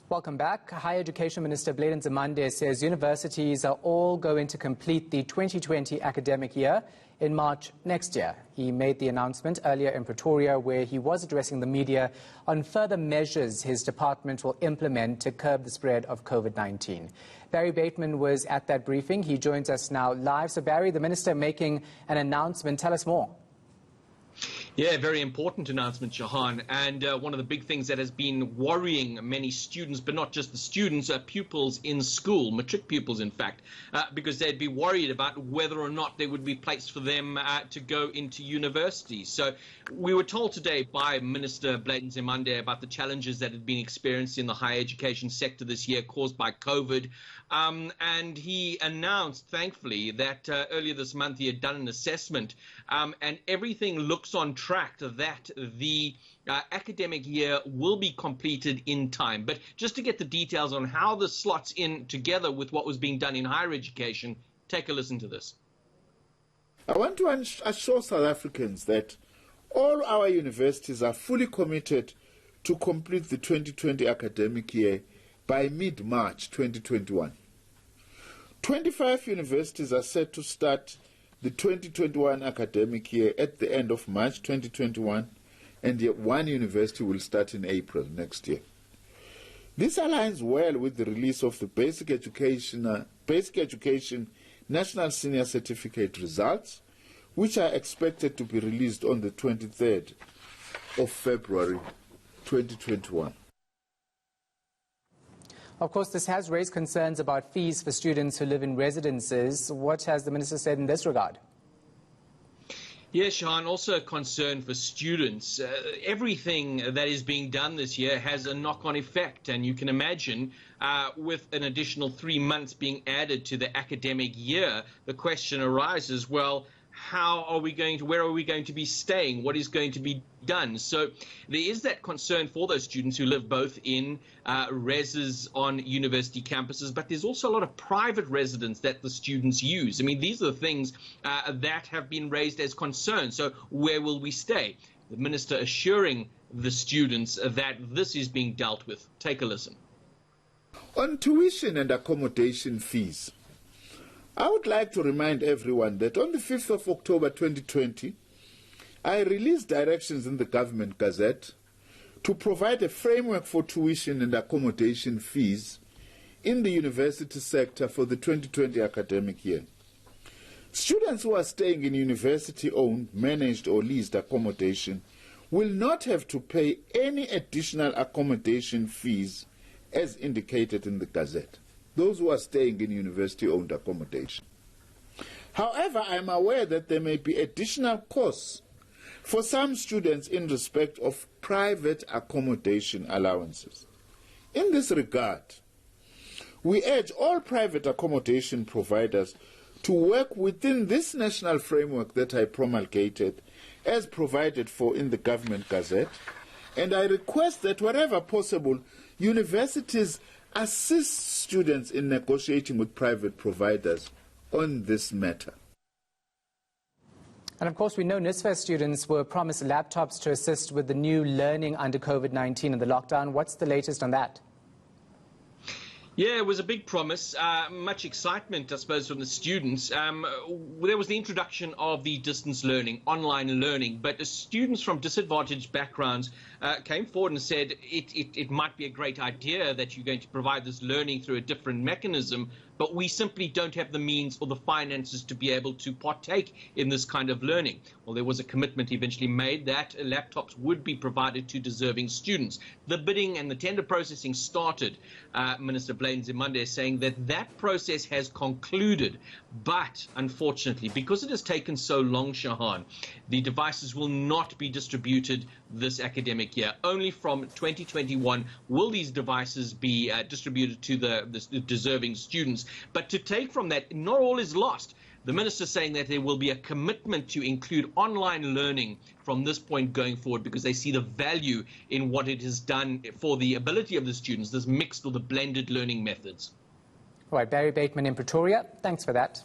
Welcome back. Higher Education Minister Nzimande says universities are all going to complete the 2020 academic year in March next year. He made the announcement earlier in Pretoria, where he was addressing the media on further measures his department will implement to curb the spread of COVID-19. Barry Bateman was at that briefing. He joins us now live. So Barry, the minister making an announcement. Tell us more. Yeah, very important announcement, Shahan. And one of the big things that has been worrying many students, but not just the students, pupils in school, matric pupils, in fact, because they'd be worried about whether or not there would be place for them to go into university. So we were told today by Minister Nzimande about the challenges that had been experienced in the higher education sector this year caused by COVID. And he announced, thankfully, that earlier this month he had done an assessment and everything looks on track that the academic year will be completed in time. But just to get the details on how this slots in together with what was being done in higher education, take a listen to this. I want to assure South Africans that all our universities are fully committed to complete the 2020 academic year by mid-March 2021. 25 universities are set to start the 2021 academic year at the end of March 2021, and yet one university will start in April next year. This aligns well with the release of the Basic Education National Senior Certificate results, which are expected to be released on the 23rd of February 2021. Of course, this has raised concerns about fees for students who live in residences. What has the minister said in this regard? Yes, Shahan, also a concern for students. Everything that is being done this year has a knock-on effect, and you can imagine with an additional 3 months being added to the academic year, the question arises, well, where are we going to be staying? What is going to be done? So there is that concern for those students who live both in reses on university campuses, but there's also a lot of private residence that the students use. I mean, these are the things that have been raised as concerns. So where will we stay? The minister assuring the students that this is being dealt with. Take a listen. On tuition and accommodation fees, I would like to remind everyone that on the 5th of October 2020, I released directions in the Government Gazette to provide a framework for tuition and accommodation fees in the university sector for the 2020 academic year. Students who are staying in university-owned, managed or leased accommodation will not have to pay any additional accommodation fees as indicated in the Gazette. Those who are staying in university-owned accommodation. However, I am aware that there may be additional costs for some students in respect of private accommodation allowances. In this regard, we urge all private accommodation providers to work within this national framework that I promulgated as provided for in the Government Gazette, and I request that wherever possible, universities assist students in negotiating with private providers on this matter. And of course, we know NSFAS students were promised laptops to assist with the new learning under COVID-19 and the lockdown. What's the latest on that? Yeah, it was a big promise, much excitement, I suppose, from the students. There was the introduction of the distance learning, online learning, but the students from disadvantaged backgrounds came forward and said it might be a great idea that you're going to provide this learning through a different mechanism, but we simply don't have the means or the finances to be able to partake in this kind of learning. Well, there was a commitment eventually made that laptops would be provided to deserving students. The bidding and the tender processing started. Minister Nzimande is saying that process has concluded, but unfortunately, because it has taken so long, Shahan, the devices will not be distributed this academic year. Only from 2021 will these devices be distributed to the deserving students. But to take from that, not all is lost. The minister saying that there will be a commitment to include online learning from this point going forward, because they see the value in what it has done for the ability of the students, this mixed or the blended learning methods. All right, Barry Bateman in Pretoria, thanks for that.